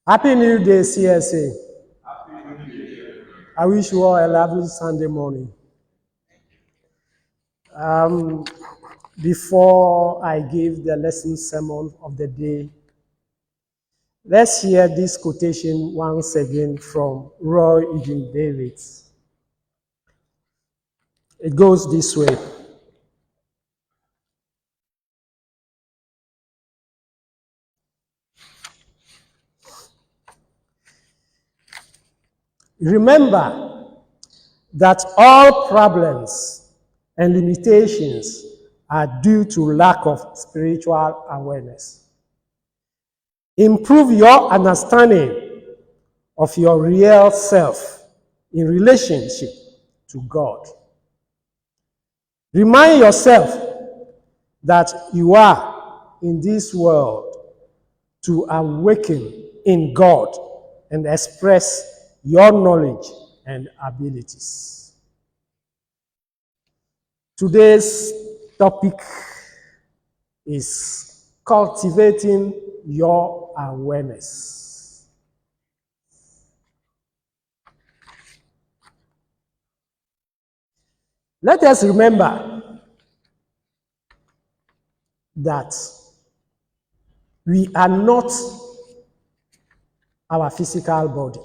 Happy New Day, CSA. I wish you all a lovely Sunday morning. Before I give the lesson sermon of the day, let's hear this quotation once again from Roy Eugene David. It goes this way. Remember that all problems and limitations are due to lack of spiritual awareness. Improve your understanding of your real self in relationship to God. Remind yourself that you are in this world to awaken in God and express your knowledge and abilities. Today's topic is cultivating your awareness. Let us remember that we are not our physical body.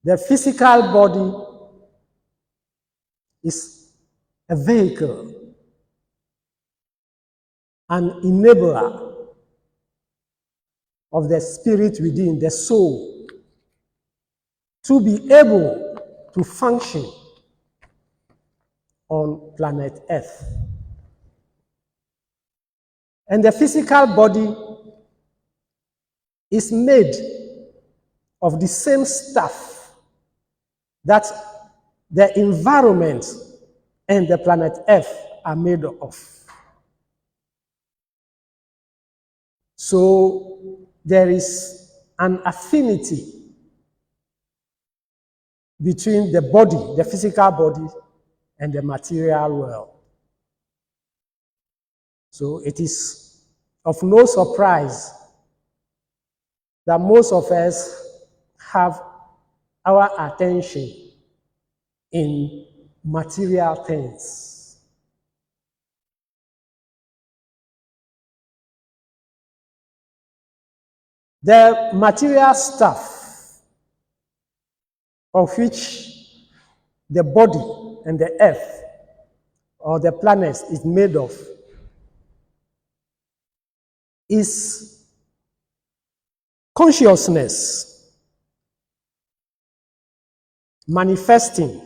The physical body is a vehicle, an enabler of the spirit within, the soul, to be able to function on planet Earth. And the physical body is made of the same stuff that the environment and the planet Earth are made of. So there is an affinity between the body, the physical body, and the material world. So it is of no surprise that most of us have our attention in material things. The material stuff of which the body and the earth or the planet is made of is consciousness manifesting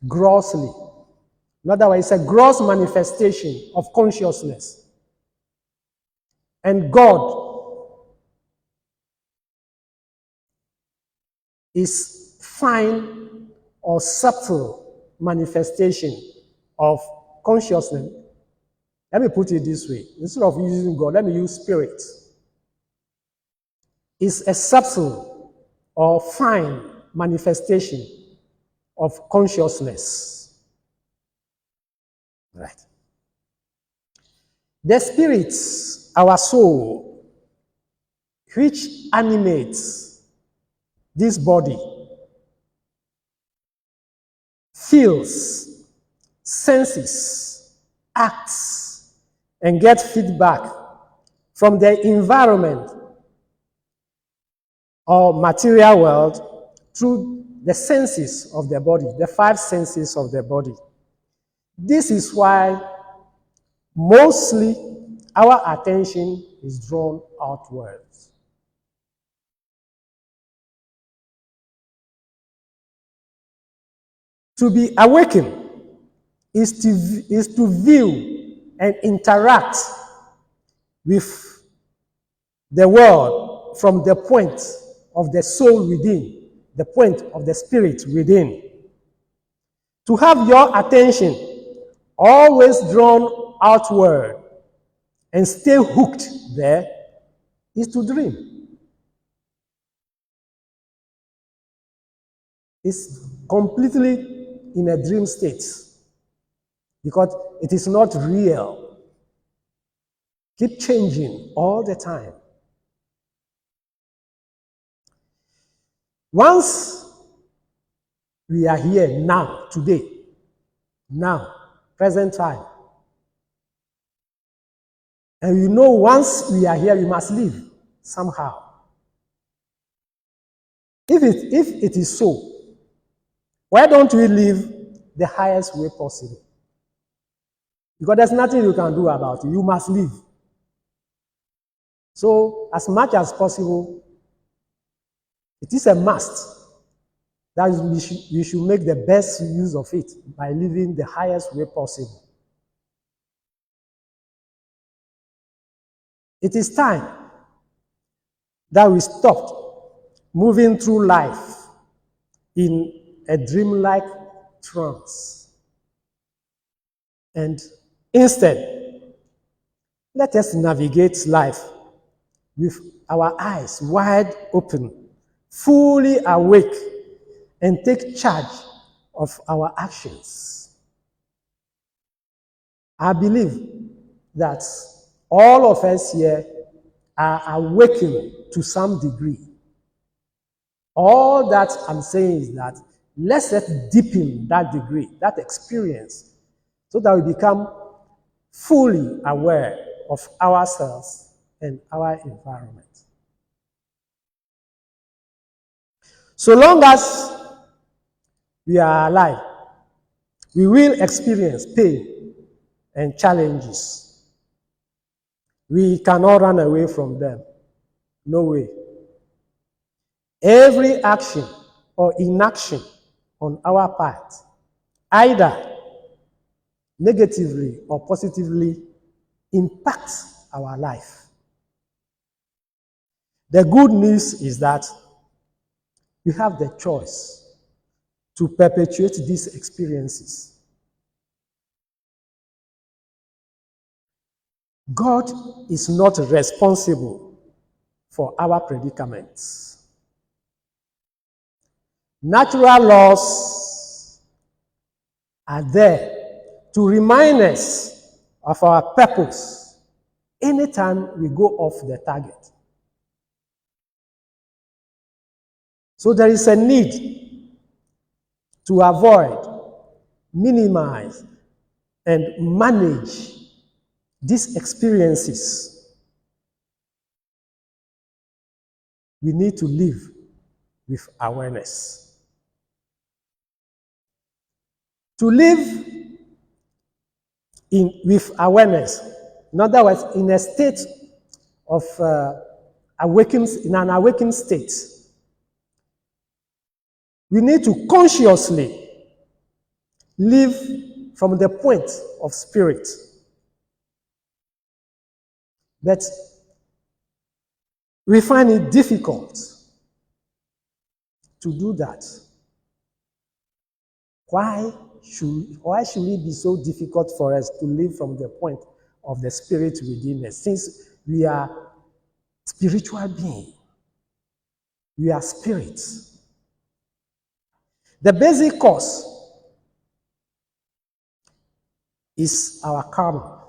grossly. In other words, it's a gross manifestation of consciousness. And God is fine or subtle manifestation of consciousness. Let me put it this way. Instead of using God, let me use spirit. It's a subtle or fine manifestation of consciousness. Right. The spirit, our soul, which animates this body, feels, senses, acts, and gets feedback from the environment or material world through the senses of the body, the 5 senses of the body. This is why mostly our attention is drawn outwards. To be awakened is to view and interact with the world from the point of the soul within, the point of the spirit within. To have your attention always drawn outward and stay hooked there is to dream. It's completely in a dream state because it is not real. Keep changing all the time. Once we are here now, today, now, present time, and you know once we are here, we must live somehow. If it is so, why don't we live the highest way possible? Because there's nothing you can do about it. You must live. So, as much as possible, it is a must that we should make the best use of it by living the highest way possible. It is time that we stopped moving through life in a dreamlike trance. And instead, let us navigate life with our eyes wide open, fully awake, and take charge of our actions. I believe that all of us here are awakened to some degree. All that I'm saying is that let's deepen that degree, that experience, so that we become fully aware of ourselves and our environment. So long as we are alive, we will experience pain and challenges. We cannot run away from them. No way. Every action or inaction on our part, either negatively or positively, impacts our life. The good news is that we have the choice to perpetuate these experiences. God is not responsible for our predicaments. Natural laws are there to remind us of our purpose anytime we go off the target. So there is a need to avoid, minimize, and manage these experiences. We need to live with awareness. To live with awareness, in other words, in a state of in an awakened state, we need to consciously live from the point of spirit. But we find it difficult to do that. Why should it be so difficult for us to live from the point of the spirit within us, since we are spiritual beings? We are spirits. The basic cause is our karma,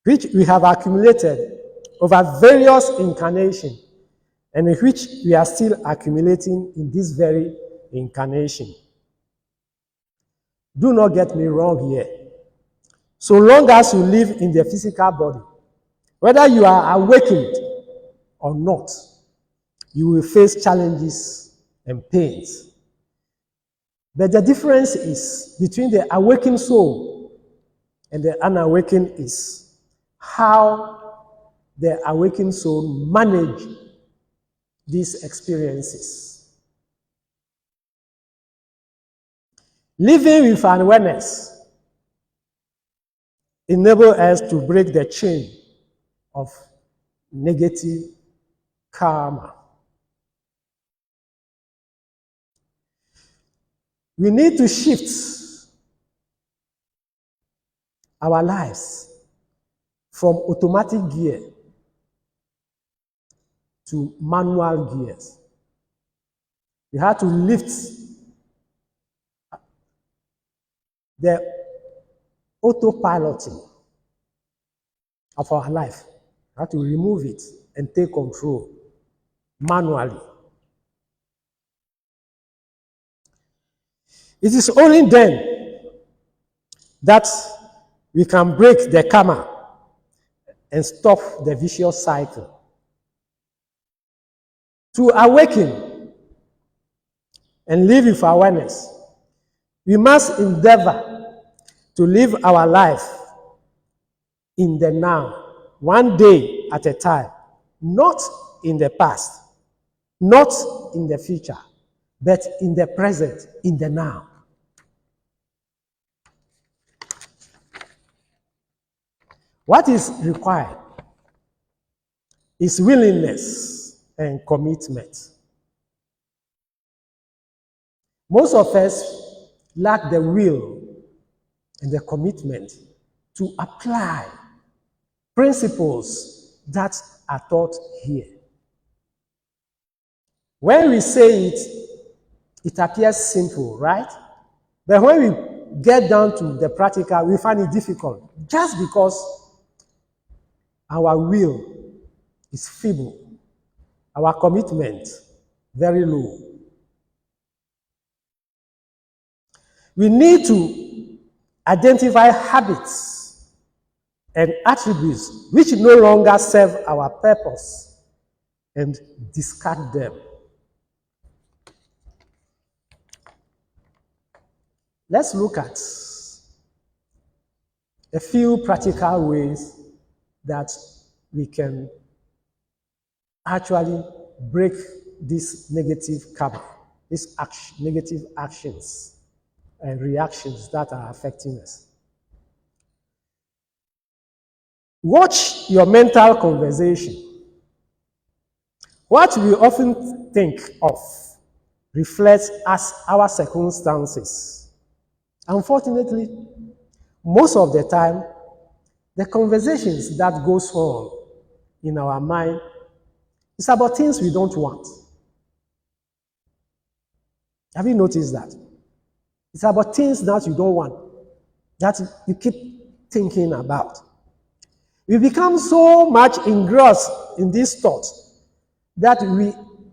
which we have accumulated over various incarnations, and in which we are still accumulating in this very incarnation. Do not get me wrong here. So long as you live in the physical body, whether you are awakened or not, you will face challenges and pains. But the difference is between the awakened soul and the unawakened is how the awakened soul manage these experiences. Living with awareness enables us to break the chain of negative karma. We need to shift our lives from automatic gear to manual gears. We have to lift the autopiloting of our life. We have to remove it and take control manually. It is only then that we can break the karma and stop the vicious cycle. To awaken and live with awareness, we must endeavor to live our life in the now, one day at a time, not in the past, not in the future, but in the present, in the now. What is required is willingness and commitment. Most of us lack the will and the commitment to apply principles that are taught here. When we say it, it appears simple, right? But when we get down to the practical, we find it difficult just because our will is feeble, our commitment very low. We need to identify habits and attributes which no longer serve our purpose and discard them. Let's look at a few practical ways that we can actually break these negative karma, these negative actions and reactions that are affecting us. Watch your mental conversation. What we often think of reflects as our circumstances. Unfortunately, most of the time, the conversations that goes on in our mind is about things we don't want. Have you noticed that? It's about things that you don't want, that you keep thinking about. We become so much engrossed in these thoughts that we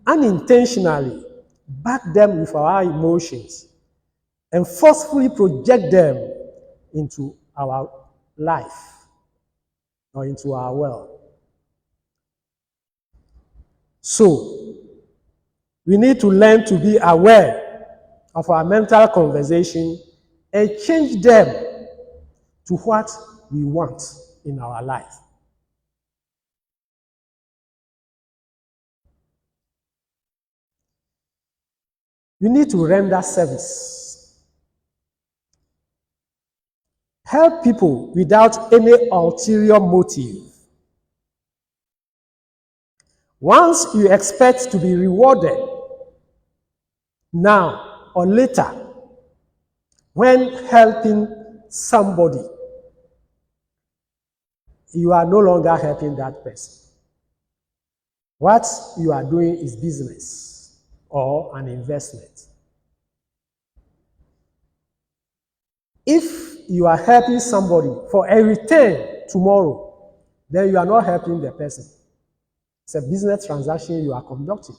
unintentionally back them with our emotions and forcefully project them into our life or into our world. So, we need to learn to be aware of our mental conversation and change them to what we want in our life. You need to render service. Help people without any ulterior motive. Once you expect to be rewarded, now or later, when helping somebody, you are no longer helping that person. What you are doing is business or an investment. If you are helping somebody for a return tomorrow, then you are not helping the person. It's a business transaction you are conducting.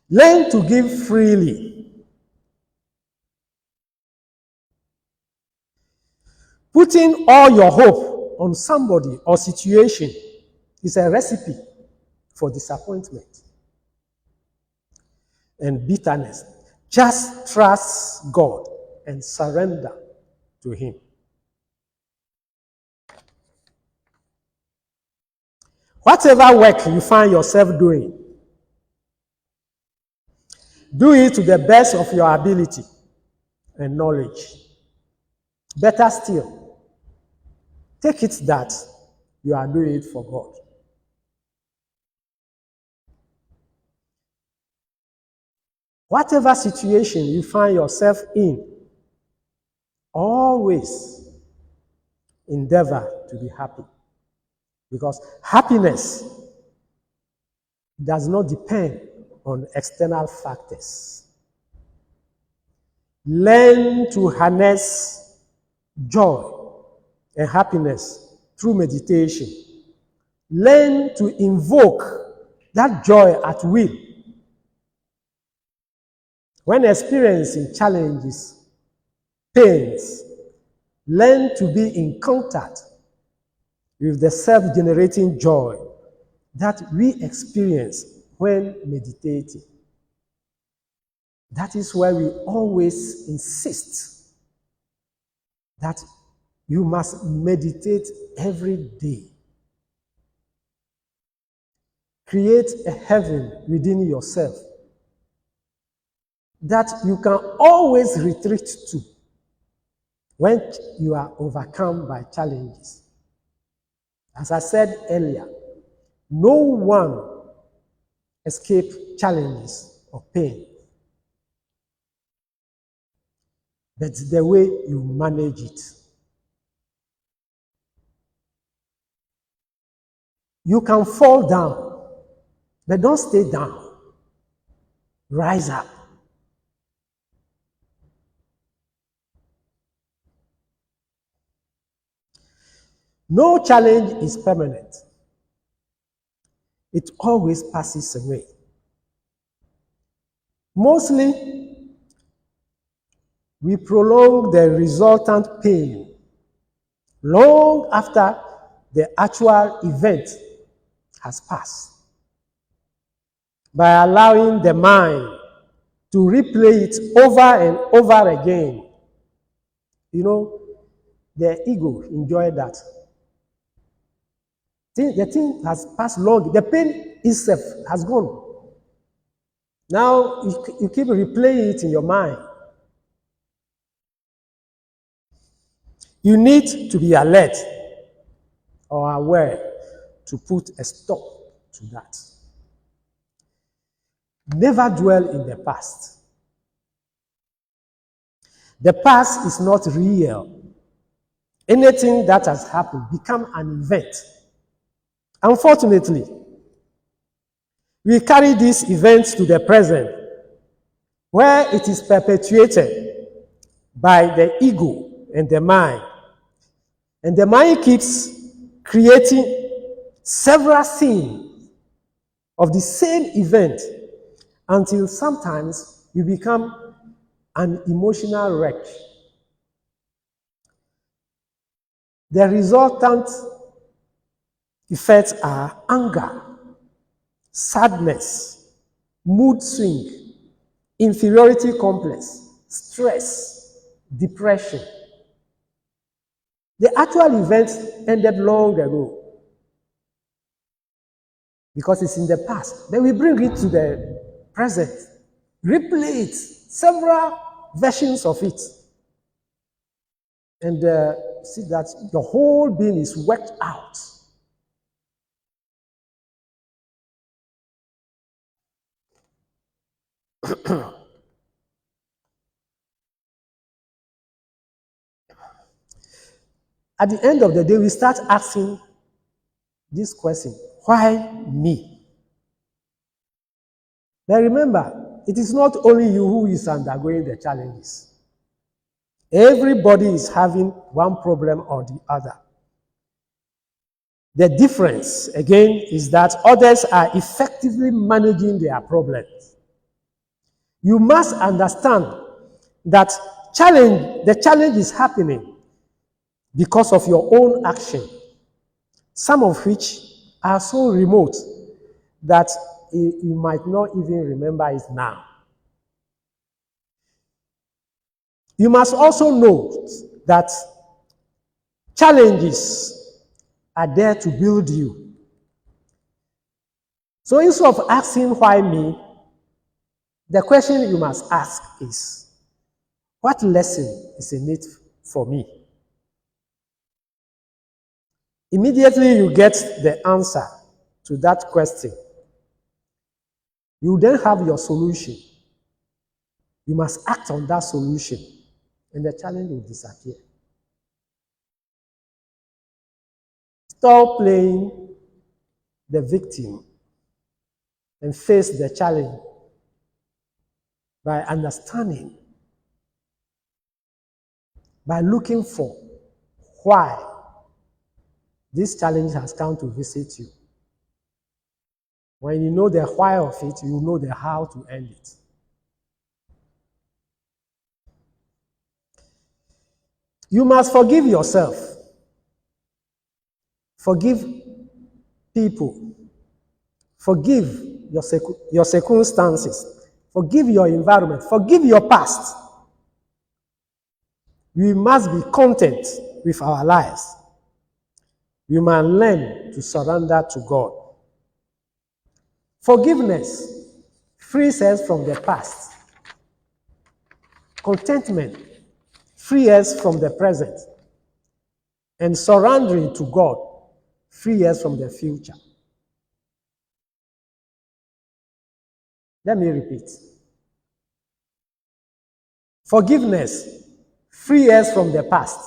Learn to give freely. Putting all your hope on somebody or situation is a recipe for disappointment and bitterness. Just trust God and surrender to Him. Whatever work you find yourself doing, do it to the best of your ability and knowledge. Better still, take it that you are doing it for God. Whatever situation you find yourself in, always endeavor to be happy. Because happiness does not depend on external factors. Learn to harness joy and happiness through meditation. Learn to invoke that joy at will When experiencing challenges, pains, learn to be in contact with the self-generating joy that we experience when meditating. That is why we always insist that you must meditate every day. Create a heaven within yourself that you can always retreat to when you are overcome by challenges. As I said earlier, no one escapes challenges or pain, but the way you manage it. You can fall down, but don't stay down. Rise up. No challenge is permanent. It always passes away. Mostly, we prolong the resultant pain long after the actual event has passed by allowing the mind to replay it over and over again. You know, the ego enjoys that. The thing has passed long. The pain itself has gone. Now, you keep replaying it in your mind. You need to be alert or aware to put a stop to that. Never dwell in the past. The past is not real. Anything that has happened becomes an event. Unfortunately, we carry these events to the present, where it is perpetuated by the ego and the mind. And the mind keeps creating several scenes of the same event until sometimes you become an emotional wreck. The resultant effects are anger, sadness, mood swing, inferiority complex, stress, depression. The actual event ended long ago because it's in the past. Then we bring it to the present, replay it, several versions of it, and see that the whole being is worked out. At the end of the day, we start asking this question, why me? But remember, it is not only you who is undergoing the challenges. Everybody is having one problem or the other. The difference, again, is that others are effectively managing their problems. You must understand that the challenge is happening because of your own action, some of which are so remote that you might not even remember it now. You must also know that challenges are there to build you. So instead of asking why me, the question you must ask is, what lesson is in it for me? Immediately you get the answer to that question. You then have your solution. You must act on that solution, and the challenge will disappear. Stop playing the victim and face the challenge by understanding, by looking for why this challenge has come to visit you. When you know the why of it, you know the how to end it. You must forgive yourself. Forgive people. Forgive your circumstances. Forgive your environment. Forgive your past. We must be content with our lives. We must learn to surrender to God. Forgiveness frees us from the past. Contentment frees us from the present. And surrendering to God frees us from the future. Let me repeat. Forgiveness frees us from the past.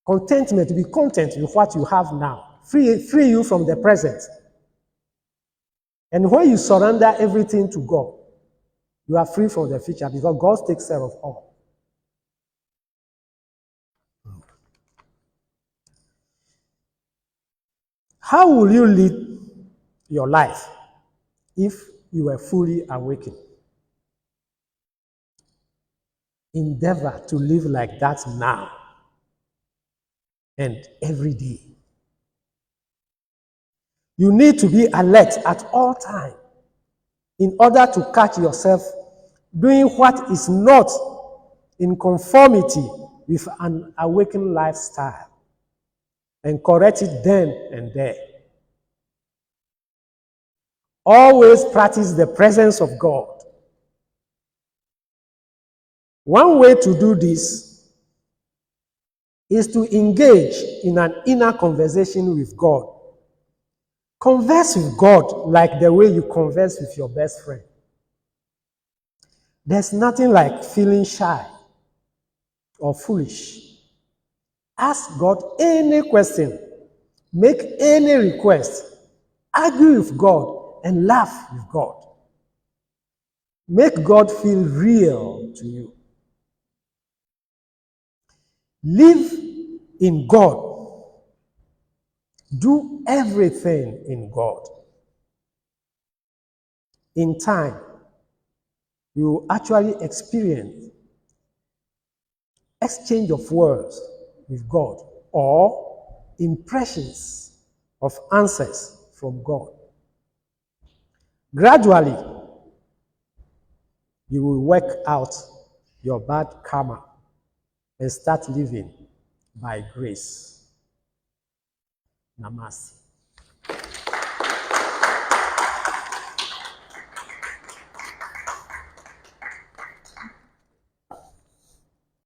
Contentment, to be content with what you have now, free you from the present. And when you surrender everything to God, you are free from the future because God takes care of all. How will you lead your life if you were fully awakened? Endeavor to live like that now and every day. You need to be alert at all times in order to catch yourself doing what is not in conformity with an awakened lifestyle and correct it then and there. Always practice the presence of God. One way to do this is to engage in an inner conversation with God. Converse with God like the way you converse with your best friend. There's nothing like feeling shy or foolish. Ask God any question, make any request, argue with God, and laugh with God. Make God feel real to you. Live in God. Do everything in God. In time, you will actually experience exchange of words with God or impressions of answers from God. Gradually, you will work out your bad karma and start living by grace. Namaste.